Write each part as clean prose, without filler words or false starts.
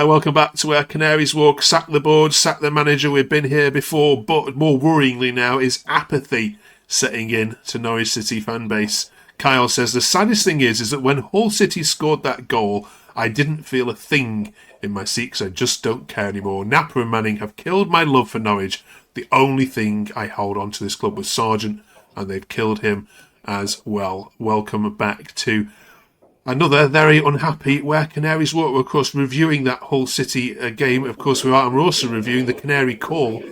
Welcome back to our Canaries walk. Sack the board, sack the manager. We've been here before, but more worryingly now is apathy setting in to Norwich City fan base. Kyle says the saddest thing is that when Hull City scored that goal, I didn't feel a thing in my seat because I just don't care anymore. Napper and Manning have killed my love for Norwich. The only thing I hold on to this club was Sargent, and they've killed him as well. Welcome back to another very unhappy Where Canaries Walk. We're, of course, reviewing that Hull City game. Of course, we are. And we're also reviewing the Canary Call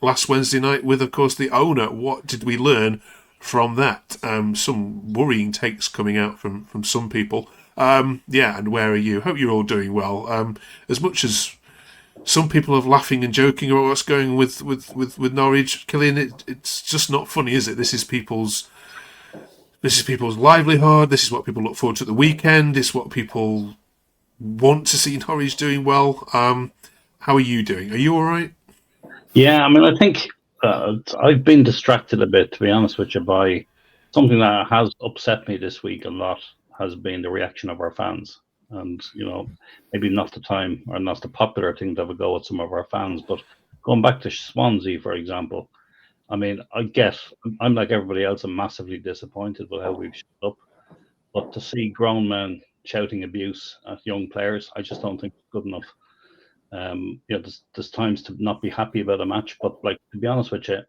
last Wednesday night with, of course, the owner. What did we learn from that? Some worrying takes coming out from some people. And where are you? Hope you're all doing well. As much as some people are laughing and joking about what's going with Norwich, Killian, it's just not funny, is it? This is people's livelihood. This is what people look forward to at the weekend. It's what people want to see Norwich doing well. How are you doing? Are you all right? Yeah, I mean, I think I've been distracted a bit, to be honest with you, by something that has upset me this week a lot, has been the reaction of our fans. And, maybe not the time or not the popular thing to have a go at some of our fans, but going back to Swansea, for example, I mean, I guess I'm like everybody else. I'm massively disappointed with how we've shut up. But to see grown men shouting abuse at young players, I just don't think it's good enough. There's times to not be happy about a match, but to be honest with you,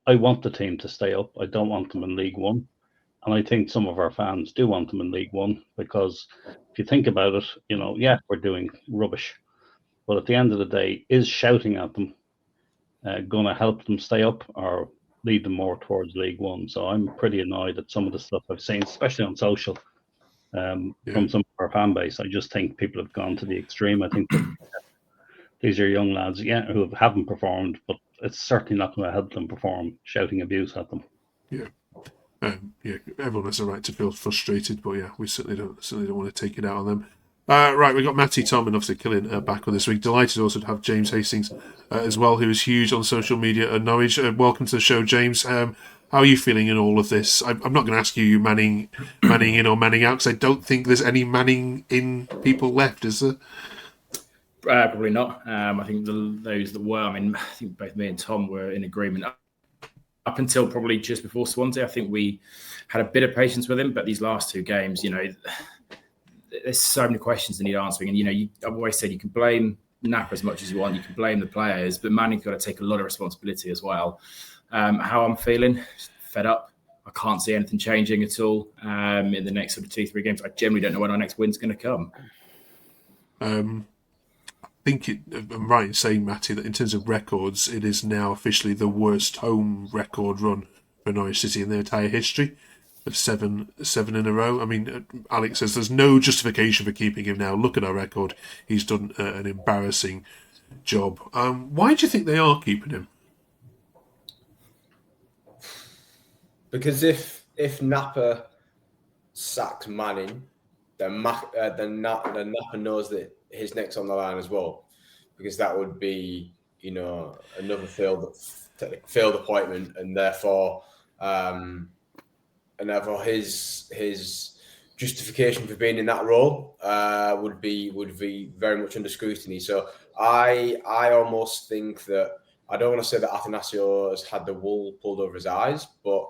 I want the team to stay up. I don't want them in League One, and I think some of our fans do want them in League One because if you think about it, we're doing rubbish, but at the end of the day, is shouting at them going to help them stay up or lead them more towards League One? So I'm pretty annoyed at some of the stuff I've seen, especially on social, from some of our fan base. I just think people have gone to the extreme. I think that these are young lads, who haven't performed, but it's certainly not going to help them perform, shouting abuse at them. Yeah. Everyone has a right to feel frustrated, but we certainly don't want to take it out on them. Right, we've got Matty, Tom, and obviously Killian back on this week. Delighted also to have James Hastings as well, who is huge on social media at Norwich. Welcome to the show, James. How are you feeling in all of this? I'm not going to ask you Manning in or Manning out, because I don't think there's any Manning in people left, is there? Probably not. I think those that were, I think both me and Tom were in agreement. Up until probably just before Swansea, I think we had a bit of patience with him, but these last two games, there's so many questions that need answering. And, I've always said you can blame Napper as much as you want. You can blame the players, but Manning's got to take a lot of responsibility as well. How I'm feeling, fed up. I can't see anything changing at all in the next sort of 2-3 games. I generally don't know when our next win's going to come. I think I'm right in saying, Matty, that in terms of records, it is now officially the worst home record run for Norwich City in their entire history. Of seven in a row. I mean, Alex says there's no justification for keeping him now. Look at our record. He's done an embarrassing job. Why do you think they are keeping him? Because if Napper sacks Manning, then Napper knows that his neck's on the line as well, because that would be another failed appointment, and therefore his justification for being in that role would be very much under scrutiny. So I almost think that, I don't want to say that Attanasio has had the wool pulled over his eyes, but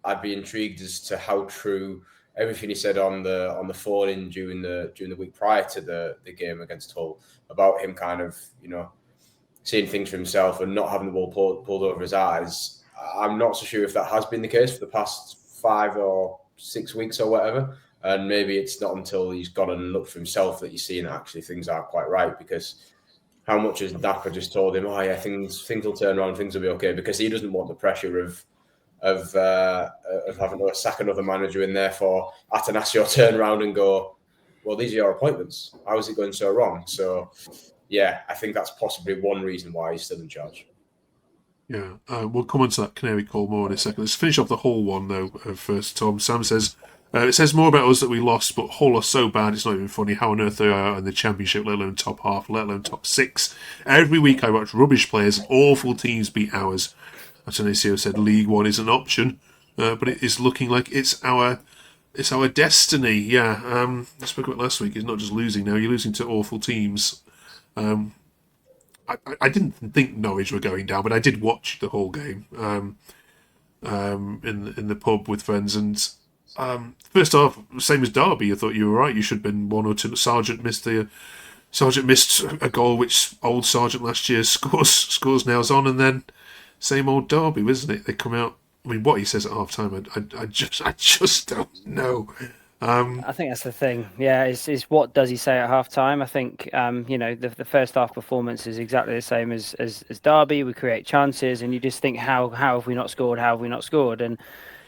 I'd be intrigued as to how true everything he said on the phone during the week prior to the game against Hull about him kind of seeing things for himself and not having the wool pulled over his eyes. I'm not so sure if that has been the case for the past 5 or 6 weeks or whatever, and maybe it's not until he's gone and looked for himself that you're seeing that actually things aren't quite right, because how much has Napper just told him, oh yeah, things will turn around, things will be okay, because he doesn't want the pressure of having to sack another manager, and therefore Attanasio turn around and go, well, these are your appointments, how is it going so wrong? So I think that's possibly one reason why he's still in charge. Yeah, we'll come on to that Canary Call more in a second. Let's finish off the Hull one, though, first, Tom. Sam says, it says more about us that we lost, but Hull are so bad, it's not even funny. How on earth they are in the Championship, let alone top half, let alone top 6. Every week I watch rubbish players, awful teams beat ours. Attanasio said League One is an option, but it is looking like it's our destiny. I spoke about last week. It's not just losing now, you're losing to awful teams. I didn't think Norwich were going down, but I did watch the whole game in the pub with friends. And first half, same as Derby, I thought you were right. You should have been 1-2. Sargent missed a goal, which old Sargent last year scores nails on, and then same old Derby, wasn't it? They come out. I mean, what he says at half time, I just don't know. I think that's the thing. Yeah, is what does he say at half time? I think the first half performance is exactly the same as Derby. We create chances, and you just think, how have we not scored? How have we not scored? And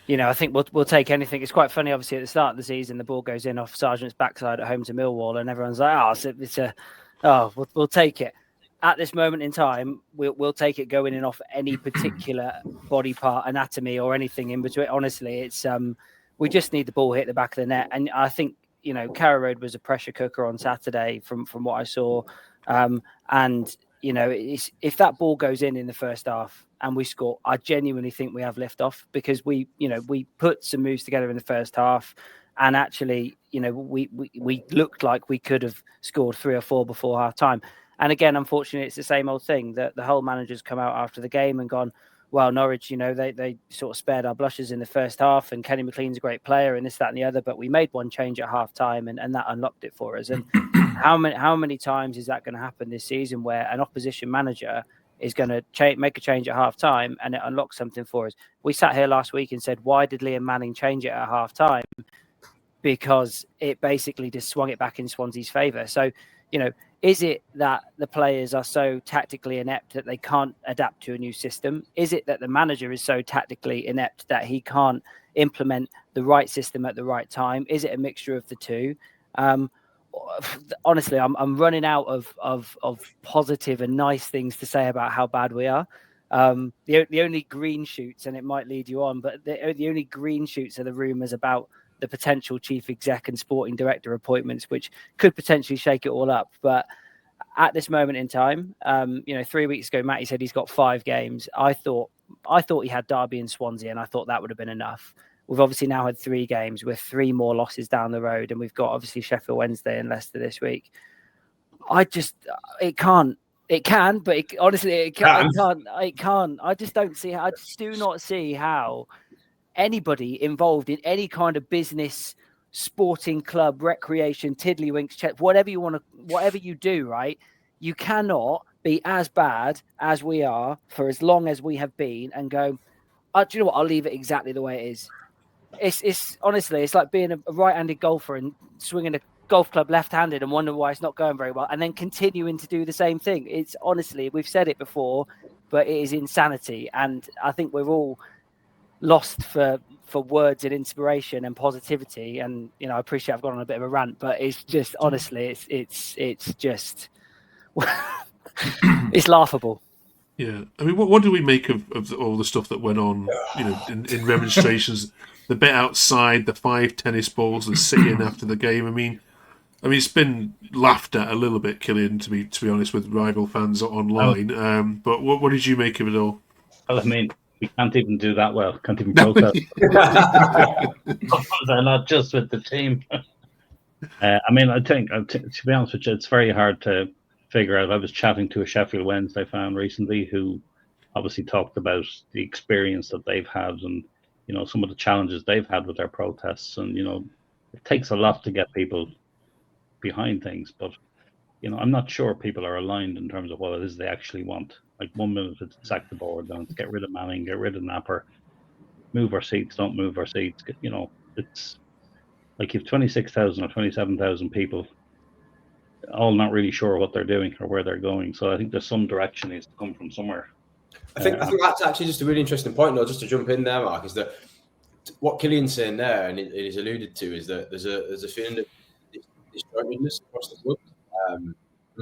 I think we'll take anything. It's quite funny, obviously, at the start of the season, the ball goes in off Sargent's backside at home to Millwall, and everyone's like, we'll take it. At this moment in time, we'll take it going in off any particular body part, anatomy, or anything in between. Honestly, it's we just need the ball hit the back of the net, and I think Carrow Road was a pressure cooker on Saturday from what I saw, and if that ball goes in the first half and we score, I genuinely think we have lift off, because we put some moves together in the first half, and actually we looked like we could have scored 3 or 4 before half time. And again, unfortunately, it's the same old thing that the whole managers come out after the game and gone, well, Norwich, they sort of spared our blushes in the first half, and Kenny McLean's a great player, and this, that, and the other, but we made one change at half time, and that unlocked it for us. And how many times is that going to happen this season, where an opposition manager is going to make a change at half time and it unlocks something for us? We sat here last week and said, why did Liam Manning change it at half time? Because it basically just swung it back in Swansea's favour. So, is it that the players are so tactically inept that they can't adapt to a new system? Is it that the manager is so tactically inept that he can't implement the right system at the right time? Is it a mixture of the two? Honestly, I'm running out of positive and nice things to say about how bad we are. The only green shoots, and it might lead you on, but the only green shoots are the rumours about the potential chief exec and sporting director appointments, which could potentially shake it all up. But at this moment in time, 3 weeks ago, Matty said he's got 5 games. I thought he had Derby and Swansea, and I thought that would have been enough. We've obviously now had 3 games with 3 more losses down the road, and we've got obviously Sheffield Wednesday and Leicester this week. It can, but honestly, it can't. I just don't see how. I just do not see how anybody involved in any kind of business, sporting club, recreation, tiddlywinks, whatever you do, right? You cannot be as bad as we are for as long as we have been and go, do you know what? I'll leave it exactly the way it is. It's honestly, it's like being a right-handed golfer and swinging a golf club left-handed and wondering why it's not going very well, and then continuing to do the same thing. It's honestly, we've said it before, but it is insanity. And I think we're all lost for words and inspiration and positivity. And I appreciate I've gone on a bit of a rant, but it's just honestly, it's just it's laughable. Yeah, I mean, what do we make of all the stuff that went on? In remonstrations, the bit outside, the 5 tennis balls, the sit-in after the game. I mean, it's been laughed at a little bit, Killian, to be honest, with rival fans online. But what did you make of it all? Well, I mean, we can't even do that well. Can't even protest. They're not just with the team. I mean, I think, to be honest with you, it's very hard to figure out. I was chatting to a Sheffield Wednesday fan recently who obviously talked about the experience that they've had and, some of the challenges they've had with their protests. And, it takes a lot to get people behind things. But, I'm not sure people are aligned in terms of what it is they actually want. Like 1 minute it's sack the board, then it's get rid of Manning, get rid of Napper, move our seats, don't move our seats. It's like you've 26,000 or 27,000 people all not really sure what they're doing or where they're going. So I think there's some direction needs to come from somewhere. I think that's actually just a really interesting point, though, just to jump in there, Mark, is that what Killian's saying there, and it is alluded to, is that there's a feeling of disjointedness across the club. From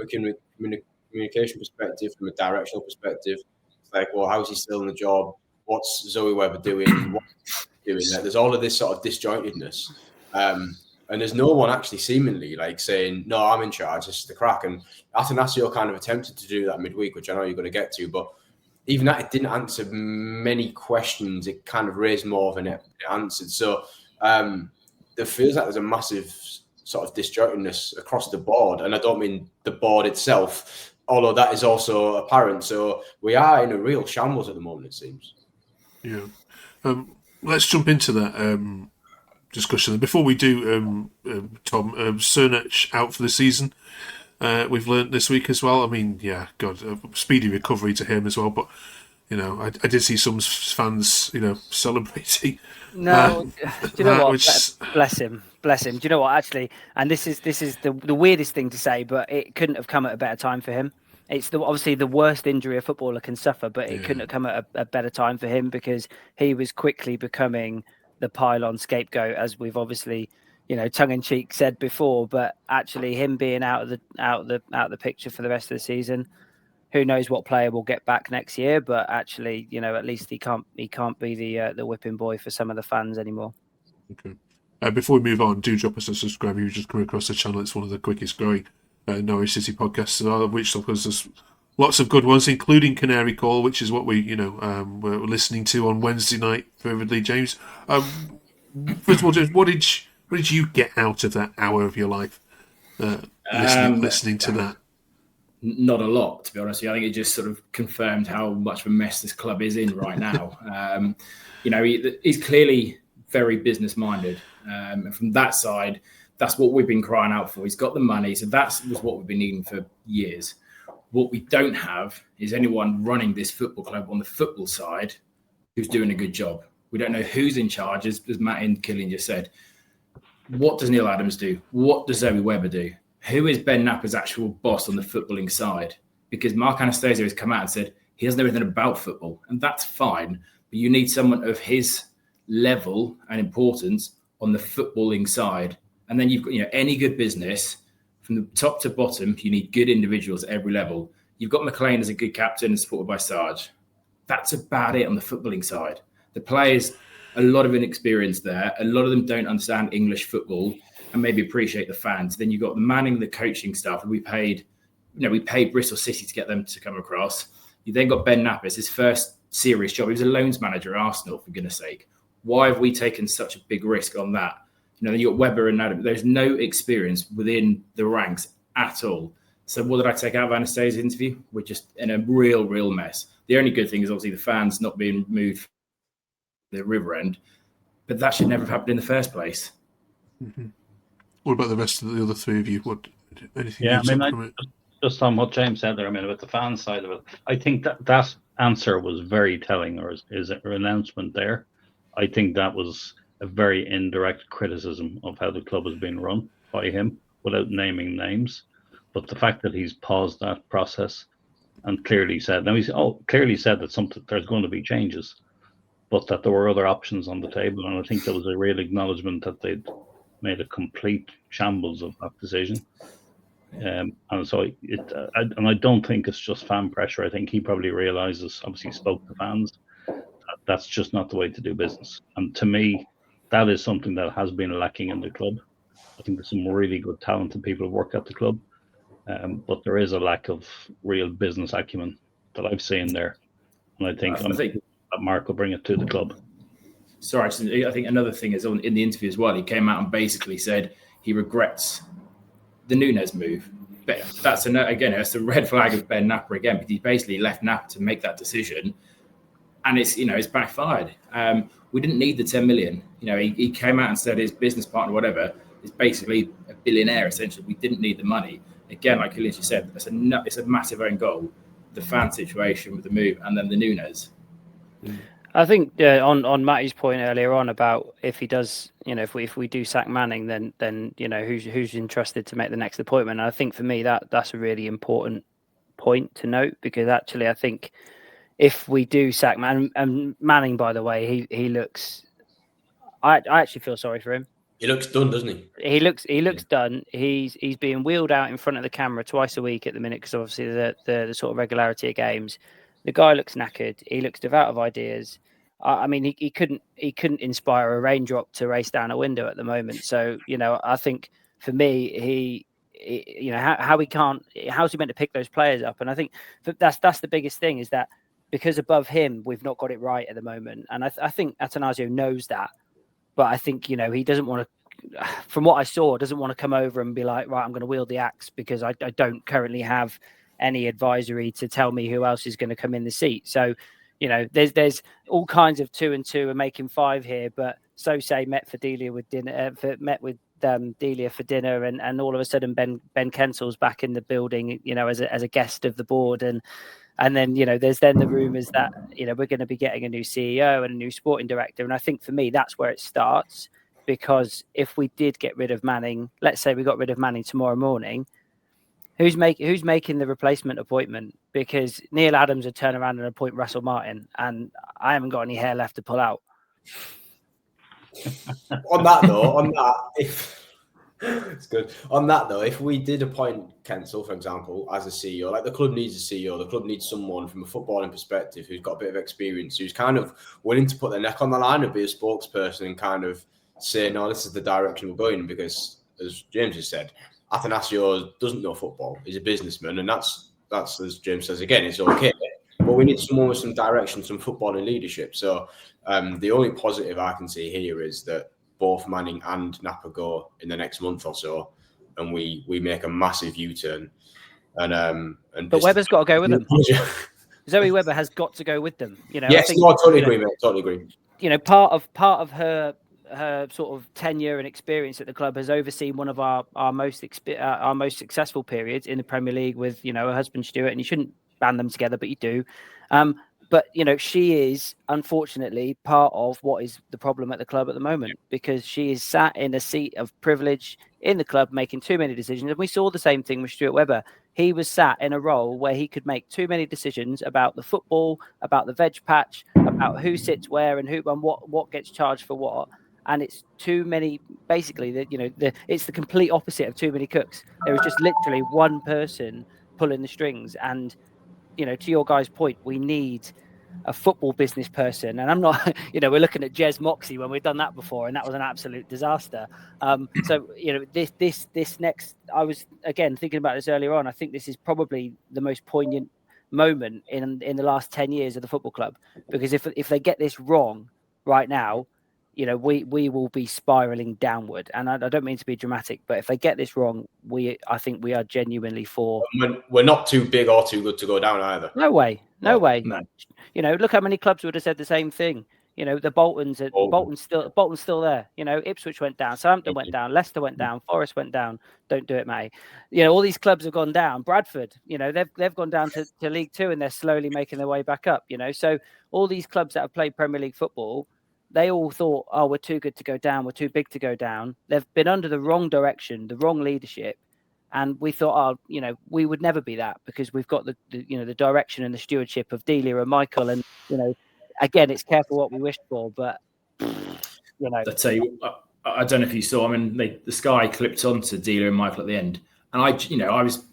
a communication perspective, from a directional perspective, it's like, well, how is he still in the job? What's Zoe Webber doing? What's doing? There's all of this sort of disjointedness. And there's no one actually seemingly like saying, no, I'm in charge, this is the crack. And Attanasio kind of attempted to do that midweek, which I know you're going to get to, but even that, it didn't answer many questions. It kind of raised more than it answered. So there feels like there's a massive sort of disjointedness across the board. And I don't mean the board itself, although that is also apparent. So we are in a real shambles at the moment, it seems. Yeah. Let's jump into that discussion. Before we do, Tom, Cernach out for the season. We've learnt this week as well. I mean, yeah, God, speedy recovery to him as well. But I did see some fans, celebrating. No, do you know what? Bless him. Do you know what? Actually, and this is the weirdest thing to say, but it couldn't have come at a better time for him. It's obviously the worst injury a footballer can suffer, but it couldn't have come at a better time for him, because he was quickly becoming the pylon scapegoat, as we've obviously, tongue in cheek said before. But actually, him being out of the picture for the rest of the season, who knows what player will get back next year? But actually, at least he can't be the whipping boy for some of the fans anymore. Okay. Before we move on, do drop us a subscribe if you just come across the channel. It's one of the quickest growing Norwich City podcasts, which of course there's lots of good ones, including Canary Call, which is what we're listening to on Wednesday night vividly. James, first of all, James, what did you get out of that hour of your life listening to that? Not a lot, to be honest with you. I think it just sort of confirmed how much of a mess this club is in right now. He's clearly very business minded, and from that side, that's what we've been crying out for. He's got the money, so was what we've been needing for years. What we don't have is anyone running this football club on the football side who's doing a good job. We don't know who's in charge, as Matt and Killian just said. What does Neil Adams do? What does Zoe Webber do? Who is Ben Napper's actual boss on the footballing side? Because Mark Attanasio has come out and said he doesn't know anything about football, and that's fine. But you need someone of his level and importance on the footballing side. And then you've got, any good business from the top to bottom, you need good individuals at every level. You've got McLean as a good captain and supported by Sarge. That's about it on the footballing side. The players, a lot of inexperience there. A lot of them don't understand English football and maybe appreciate the fans. Then you've got the manning, the coaching staff. We paid Bristol City to get them to come across. You then got Ben Napper. It's his first serious job. He was a loans manager at Arsenal, for goodness sake. Why have we taken such a big risk on that? Then you got Webber and Adam. There's no experience within the ranks at all. So what did I take out of Anastasio's interview? We're just in a real mess. The only good thing is obviously the fans not being moved from the river end, but that should never have happened in the first place. Mm-hmm. What about the rest of the other three of you? Anything? Yeah, just on what James said there. About the fan side of it, I think that answer was very telling, or is an announcement there. I think that was a very indirect criticism of how the club has been run by him, without naming names. But the fact that he's paused that process and clearly said that there's going to be changes, but that there were other options on the table. And I think there was a real acknowledgement that they'd made a complete shambles of that decision. And so I don't think it's just fan pressure. I think he probably realizes, obviously spoke to fans, that's just not the way to do business. And to me, that is something that has been lacking in the club. I think there's some really good talented people who work at the club, but there is a lack of real business acumen that I've seen there. And I think that Mark will bring it to the club. Sorry, I think another thing is in the interview as well, he came out and basically said he regrets the Nunes move. But that's a red flag of Ben Napper again, because he basically left Napper to make that decision, and it's backfired. We didn't need the 10 million. He came out and said his business partner, whatever, is basically a billionaire essentially. We didn't need the money. Again, like Killian said, it's a massive own goal. The fan situation with the move, and then the Nunes. I think on Matty's point earlier on about if he does, if we do sack Manning, then who's interested to make the next appointment. And I think for me that's a really important point to note, because actually I think if we do sack Manning, and Manning, by the way, he looks. I actually feel sorry for him. He looks done, doesn't he? He looks done. He's being wheeled out in front of the camera twice a week at the minute, because obviously the sort of regularity of games. The guy looks knackered. He looks devout of ideas. He couldn't inspire a raindrop to race down a window at the moment. So I think for me, how's he meant to pick those players up? And I think that's the biggest thing, is that because above him we've not got it right at the moment. And I think Attanasio knows that, but I think he doesn't want to from what I saw, doesn't want to come over and be like, right, I'm going to wield the axe, because I don't currently have any advisory to tell me who else is going to come in the seat. So, there's all kinds of 2 and 2 are making 5 here, but Sose met for Delia with dinner, Delia for dinner, and all of a sudden Ben Kensel's back in the building, as a guest of the board, and then there's then the rumours that we're going to be getting a new CEO and a new sporting director, and I think for me that's where it starts, because if we did get rid of Manning, let's say we got rid of Manning tomorrow morning, who's making the replacement appointment? Because Neil Adams would turn around and appoint Russell Martin, and I haven't got any hair left to pull out. On that though, it's good. On that though, if we did appoint Kensel, for example, as a CEO, like the club needs a CEO, the club needs someone from a footballing perspective who's got a bit of experience, who's kind of willing to put their neck on the line and be a spokesperson and kind of say, no, this is the direction we're going. Because as James has said, Attanasio doesn't know football. He's a businessman, and that's as James says again, it's okay. But we need someone with some direction, some footballing leadership. So the only positive I can see here is that both Manning and Napa go in the next month or so, and we make a massive U-turn. But Webber's got to go with them. Zoe Webber has got to go with them. Yes, I totally agree, mate. Totally agree. Part of her sort of tenure and experience at the club has overseen one of our most successful periods in the Premier League with her husband Stuart, and you shouldn't band them together, but you do. But she is unfortunately part of what is the problem at the club at the moment, because she is sat in a seat of privilege in the club making too many decisions. And we saw the same thing with Stuart Webber. He was sat in a role where he could make too many decisions about the football, about the veg patch, about who sits where and what gets charged for what. And it's too many. Basically, it's the complete opposite of too many cooks. There is just literally one person pulling the strings. And to your guys' point, we need a football business person. And I'm not, we're looking at Jez Moxie when we've done that before, and that was an absolute disaster. So this next, I was again thinking about this earlier on. I think this is probably the most poignant moment in the last 10 years of the football club, because if they get this wrong right now, we will be spiraling downward. And I don't mean to be dramatic, but if they get this wrong, I think we are genuinely for. We're not too big or too good to go down either. No way. No. Look how many clubs would have said the same thing. The Bolton's still there. Ipswich went down, Southampton went down, Leicester went down, Forest went down. Don't do it, mate. All these clubs have gone down. Bradford, they've gone down to League Two, and they're slowly making their way back up. So all these clubs that have played Premier League football, they all thought, oh, we're too good to go down. We're too big to go down. They've been under the wrong direction, the wrong leadership. And we thought, we would never be that, because we've got the direction and the stewardship of Delia and Michael. And, again, it's careful what we wished for, but, I tell you, I don't know if you saw, the Sky clipped onto Delia and Michael at the end. And I was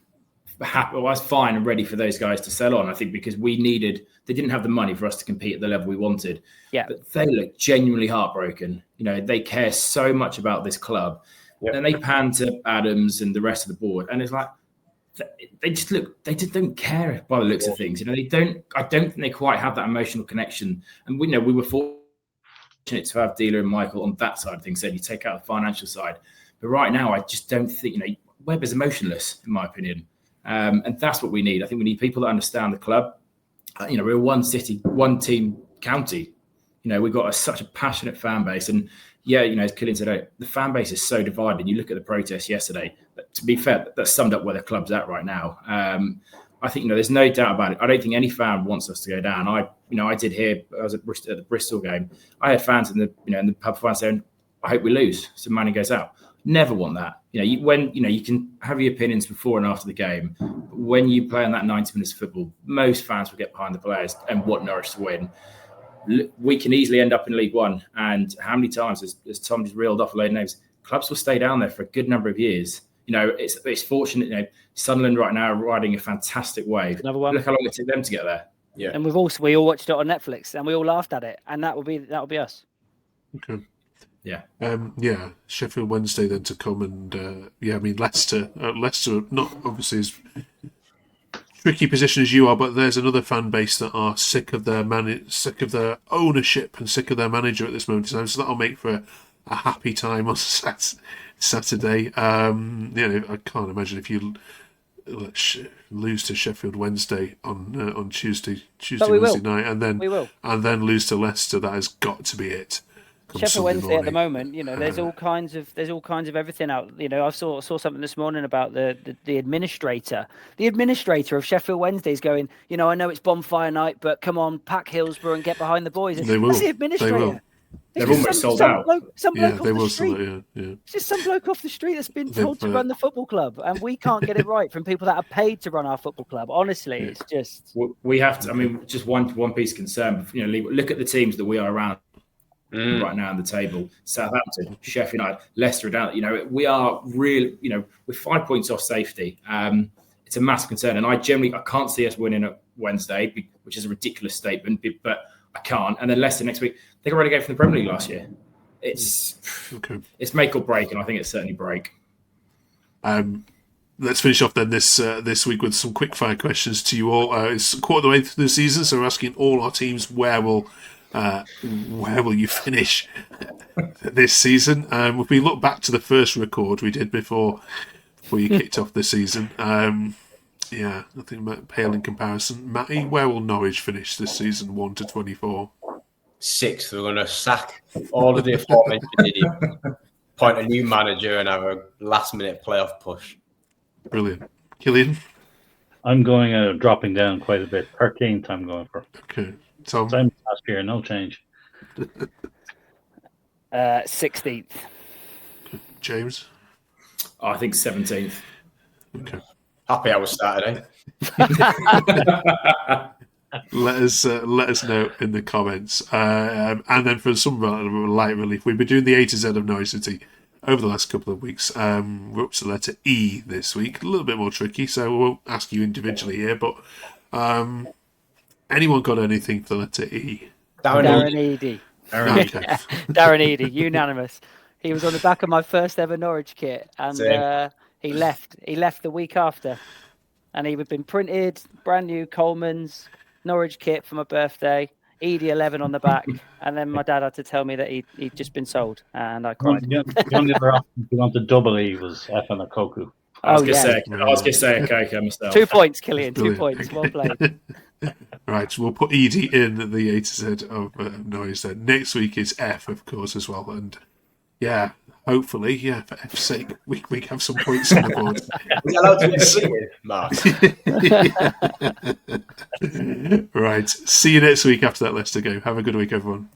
happy, I was fine and ready for those guys to sell on. I think because they didn't have the money for us to compete at the level we wanted. Yeah. But they look genuinely heartbroken. they care so much about this club. Yep. And they pan to Adams and the rest of the board, and it's like they just don't care by the looks of things. I don't think they quite have that emotional connection. And we were fortunate to have Dealer and Michael on that side of things. So you take out the financial side, but right now I just don't think Webber's emotionless, in my opinion, and that's what we need. I think we need people that understand the club. We're one city, one team county. We've got such a passionate fan base, and as Killian said, the fan base is so divided. You look at the protest yesterday. But to be fair, that summed up where the club's at right now. I think there's no doubt about it. I don't think any fan wants us to go down. I did hear, I was at the Bristol game. I had fans in the pub fans saying, "I hope we lose, so Manning goes out." Never want that. You can have your opinions before and after the game. But when you play on that 90 minutes of football, most fans will get behind the players and want Norwich to win. We can easily end up in League One. And how many times, as Tom just reeled off a load of names, clubs will stay down there for a good number of years. It's fortunate. Sunderland right now are riding a fantastic wave. Another one. Look how long it took them to get there. Yeah. And we all watched it on Netflix, and we all laughed at it, and that will be us. Okay. Yeah. Sheffield Wednesday then to come, and Leicester. Leicester not obviously as tricky position as you are, but there's another fan base that are sick of their ownership and sick of their manager at this moment in time. So that'll make for happy time on Saturday. I can't imagine if you lose to Sheffield Wednesday on Tuesday Wednesday night, and then lose to Leicester. That has got to be it. Sheffield Wednesday at the moment, there's all kinds of everything out. I saw something this morning about the administrator of Sheffield Wednesday is going. I know it's bonfire night, but come on, pack Hillsborough and get behind the boys. They will. That's the administrator. They will. They've almost sold out. Some bloke off the street. It's just some bloke off the street that's been told to run the football club, and we can't get it right from people that are paid to run our football club. Honestly, it's just we have to. I mean, just one piece of concern. Look at the teams that we are around. Right now on the table: Southampton, Sheffield United, Leicester are down. We are really, we're 5 points off safety. It's a massive concern, and I can't see us winning at Wednesday, which is a ridiculous statement, but I can't. And then Leicester next week, they got relegated from the Premier League last year. It's make or break, and I think it's certainly break. Let's finish off then this week with some quick fire questions to you all. It's quarter of the way through the season, so we're asking all our teams where will you finish this season? If we look back to the first record we did before you kicked off the season, I think pale in comparison. Matty, where will Norwich finish this season, 1 to 24? 6th. We're going to sack all of the aforementioned idiots, appoint a new manager, and have a last-minute playoff push. Brilliant. Killian? I'm going dropping down quite a bit. 13th I'm going for. Okay. Tom? Same last year, no change. 16th. James? I think 17th. Okay. Happy I was Saturday. Let us know in the comments. And then for some light relief, we've been doing the A to Z of Norwich City over the last couple of weeks. We're up to the letter E this week. A little bit more tricky, so we won't ask you individually here, but anyone got anything for the letter E? Darren Eady. Okay. Darren Eady, unanimous. He was on the back of my first ever Norwich kit, and he left. He left the week after, and he had been printed, brand new Coleman's Norwich kit for my birthday. Eady 11 on the back, and then my dad had to tell me that he'd just been sold, and I cried. The only other option if you want the double E was F and a Koku. I was going to say a Coco myself. 2 points, Killian. 2 points. Well played. Right, so we'll put Edie in the A to Z of Norwich then. Next week is F, of course, as well. And hopefully, for F's sake, we have some points on the board. Is that allowed to be Mark? Right, see you next week after that Leicester game. Have a good week, everyone.